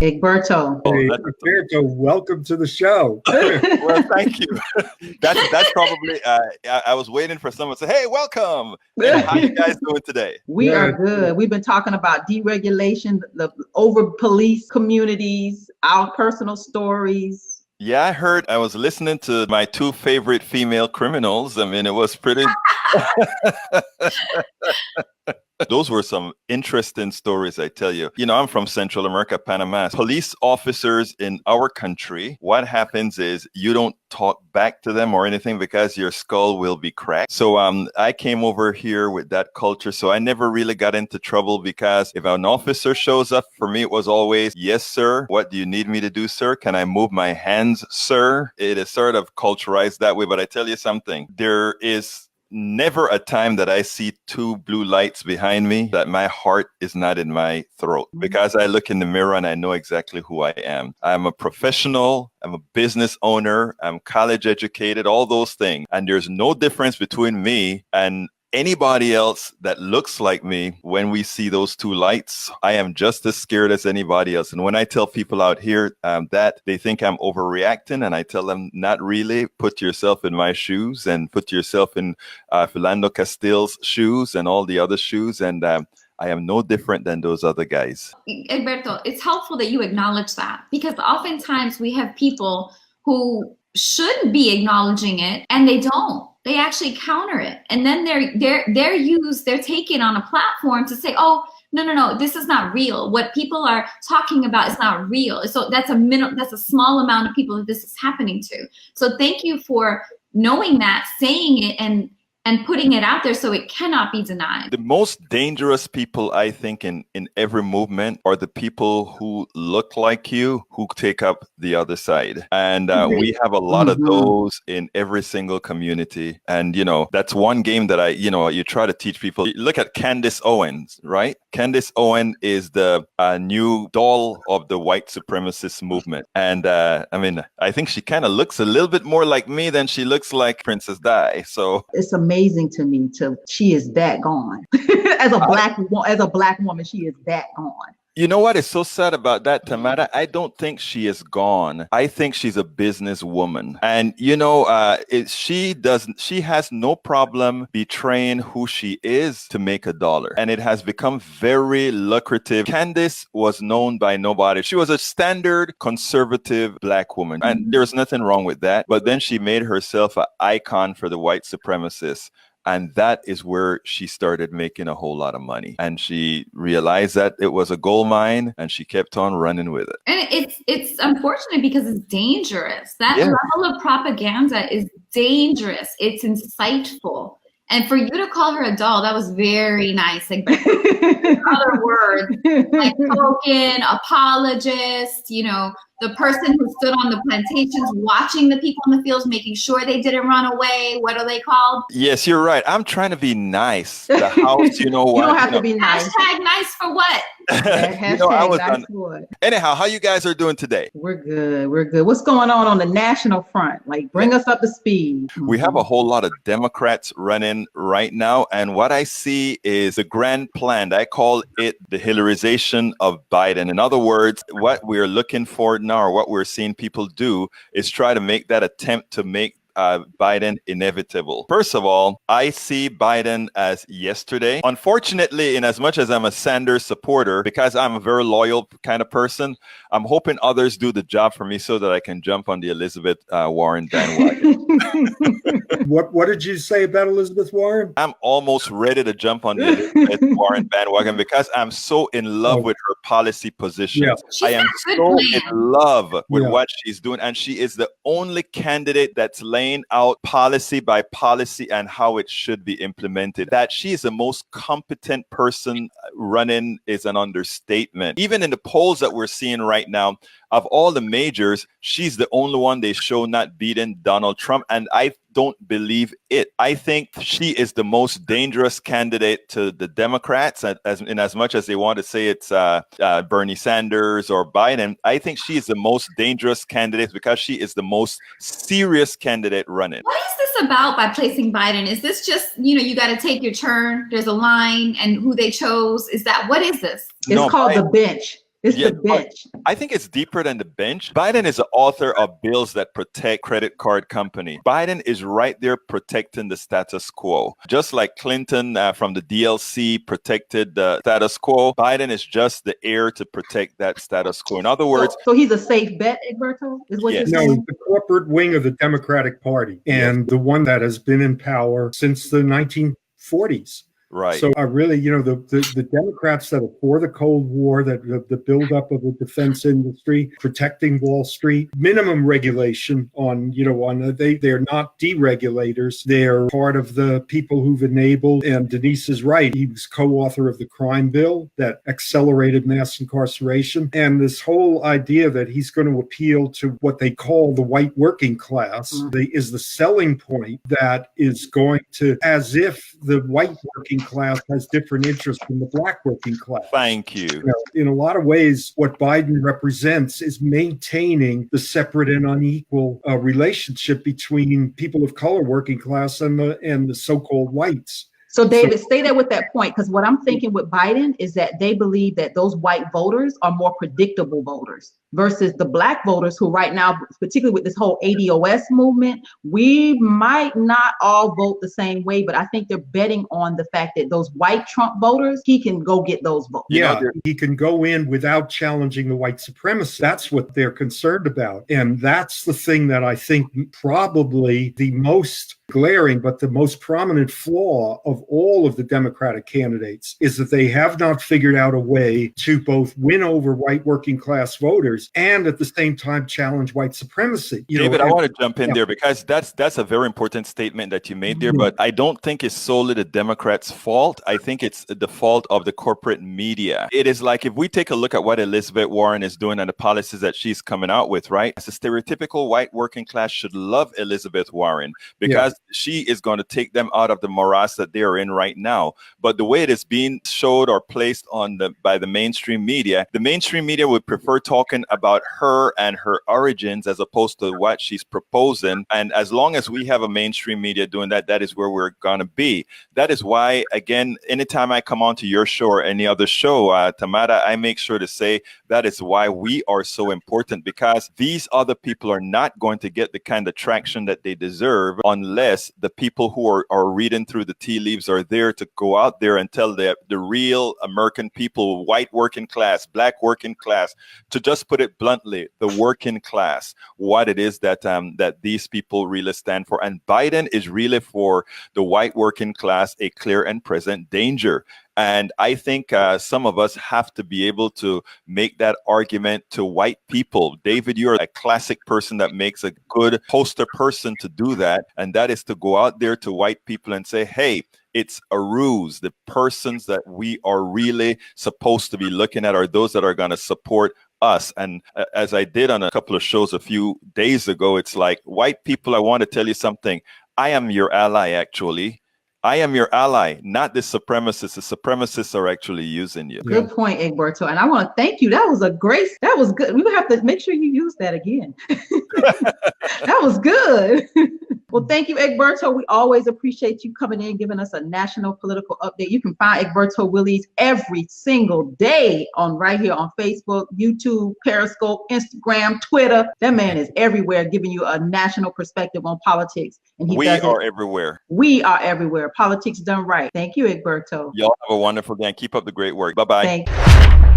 Egberto. Hey, Egberto, welcome to the show. Well, thank you. That's probably, I was waiting for someone to say, hey, welcome. And how you guys doing today? We are good. We've been talking about deregulation, the over police communities, our personal stories. Yeah, I was listening to my two favorite female criminals. I mean, it was pretty. Those were some interesting stories, I tell you. You know, I'm from Central America, Panama. Police officers in our country, what happens is you don't talk back to them or anything because your skull will be cracked. So I came over here with that culture. So I never really got into trouble because if an officer shows up, for me, it was always, yes, sir. What do you need me to do, sir? Can I move my hands, sir? It is sort of culturalized that way. But I tell you something, there is never a time that I see two blue lights behind me that my heart is not in my throat, because I look in the mirror and I know exactly who I am. I'm a professional. I'm a business owner. I'm college educated, all those things. And there's no difference between me and anybody else that looks like me. When we see those two lights, I am just as scared as anybody else. And when I tell people out here that they think I'm overreacting, and I tell them, not really. Put yourself in my shoes and put yourself in Philando Castile's shoes and all the other shoes. And I am no different than those other guys. Egberto, it's helpful that you acknowledge that, because oftentimes we have people who should be acknowledging it and they don't. They actually counter it, and then they're taken on a platform to say, "Oh, no, this is not real. What people are talking about is not real." So that's a small amount of people that this is happening to. So thank you for knowing that, saying it, and putting it out there so it cannot be denied. The most dangerous people, I think, in every movement are the people who look like you, who take up the other side. And we have a lot of those in every single community. And, you know, that's one game that you try to teach people. Look at Candace Owen, right? Candace Owen is the new doll of the white supremacist movement. And I think she kind of looks a little bit more like me than she looks like Princess Di. So it's amazing to me she is that gone. as a black woman, she is that gone. You know what is so sad about that, Tamara? I don't think she is gone. I think she's a businesswoman. And, you know, she has no problem betraying who she is to make a dollar. And it has become very lucrative. Candace was known by nobody. She was a standard conservative black woman. And there's nothing wrong with that. But then she made herself an icon for the white supremacists. And that is where she started making a whole lot of money. And she realized that it was a gold mine, and she kept on running with it. And it's unfortunate because it's dangerous. That level of propaganda is dangerous. It's insightful. And for you to call her a doll, that was very nice. In other words, like token, apologist, you know, the person who stood on the plantations watching the people in the fields, making sure they didn't run away. What are they called? Yes, you're right. I'm trying to be nice. The house, you know what? You don't have to be nice. Hashtag nice for what? Nice for what? Anyhow, how you guys are doing today? We're good. What's going on the national front? Like, bring us up to speed. We have a whole lot of Democrats running right now. And what I see is a grand plan. I call it the Hillarization of Biden. In other words, what we're looking for now, or what we're seeing people do, is try to make that attempt to make Biden inevitable. First of all, I see Biden as yesterday. Unfortunately, in as much as I'm a Sanders supporter, because I'm a very loyal kind of person, I'm hoping others do the job for me so that I can jump on the Elizabeth Warren bandwagon. What did you say about Elizabeth Warren? I'm almost ready to jump on the Elizabeth Warren bandwagon because I'm so in love with her policy positions. Yeah. I am so in love with what she's doing. And she is the only candidate that's laying out policy by policy and how it should be implemented. That she is the most competent person running is an understatement. Even in the polls that we're seeing right now, of all the majors, she's the only one they show not beating Donald Trump. And I don't believe it. I think she is the most dangerous candidate to the Democrats, in as much as they want to say it's Bernie Sanders or Biden. I think she is the most dangerous candidate because she is the most serious candidate running. What is this about by placing Biden? Is this just, you got to take your turn? There's a line and who they chose. Is that, what is this? It's called the bench. It's Yeah, the bench. I think it's deeper than the bench. Biden is the author of bills that protect credit card company. Biden is right there protecting the status quo. Just like Clinton from the DLC protected the status quo, Biden is just the heir to protect that status quo. In other words, So he's a safe bet, Egberto, is what Yes. you're No, saying? the corporate wing of the Democratic Party, and the one that has been in power since the 1940s. right. So really, the Democrats that are for the Cold War, that the buildup of the defense industry, protecting Wall Street, minimum regulation they're not deregulators. They're part of the people who've enabled, and Denise is right, he was co-author of the crime bill that accelerated mass incarceration. And this whole idea that he's going to appeal to what they call the white working class is the selling point that is going to, as if the white working class has different interests than the black working class. Thank you. In a lot of ways, what Biden represents is maintaining the separate and unequal relationship between people of color, working class, and the so-called whites. So David, stay there with that point, because what I'm thinking with Biden is that they believe that those white voters are more predictable voters versus the black voters who right now, particularly with this whole ADOS movement, we might not all vote the same way, but I think they're betting on the fact that those white Trump voters, he can go get those votes. Yeah, he can go in without challenging the white supremacists. That's what they're concerned about. And that's the thing that I think probably the most glaring, but the most prominent flaw of all of the Democratic candidates is that they have not figured out a way to both win over white working class voters and at the same time challenge white supremacy. David, I want to jump in there because that's a very important statement that you made there, but I don't think it's solely the Democrats' fault. I think it's the fault of the corporate media. It is like, if we take a look at what Elizabeth Warren is doing and the policies that she's coming out with, right? As a stereotypical white working class should love Elizabeth Warren because she is going to take them out of the morass that they are in right now. But the way it is being showed or placed by the mainstream media would prefer talking about her and her origins as opposed to what she's proposing. And as long as we have a mainstream media doing that, that is where we're going to be. That is why, again, anytime I come onto your show or any other show, Tamara, I make sure to say that is why we are so important, because these other people are not going to get the kind of traction that they deserve unless the people who are reading through the tea leaves are there to go out there and tell the real American people, white working class, black working class, to just put it bluntly, the working class, what it is that these people really stand for. And Biden is really for the white working class a clear and present danger. And I think some of us have to be able to make that argument to white people. David, you're a classic person that makes a good poster person to do that. And that is to go out there to white people and say, hey, it's a ruse. The persons that we are really supposed to be looking at are those that are going to support us. And as I did on a couple of shows a few days ago, it's like, white people, I want to tell you something. I am your ally, actually. I am your ally, not the supremacists. The supremacists are actually using you. Good point, Egberto. And I want to thank you. That was good. We would have to make sure you use that again. That was good. Well, thank you, Egberto. We always appreciate you coming in, giving us a national political update. You can find Egberto Willies every single day right here on Facebook, YouTube, Periscope, Instagram, Twitter. That man is everywhere, giving you a national perspective on politics. And we are everywhere. We are everywhere. Politics done right. Thank you, Egberto. Y'all have a wonderful day and keep up the great work. Bye-bye. Thank you.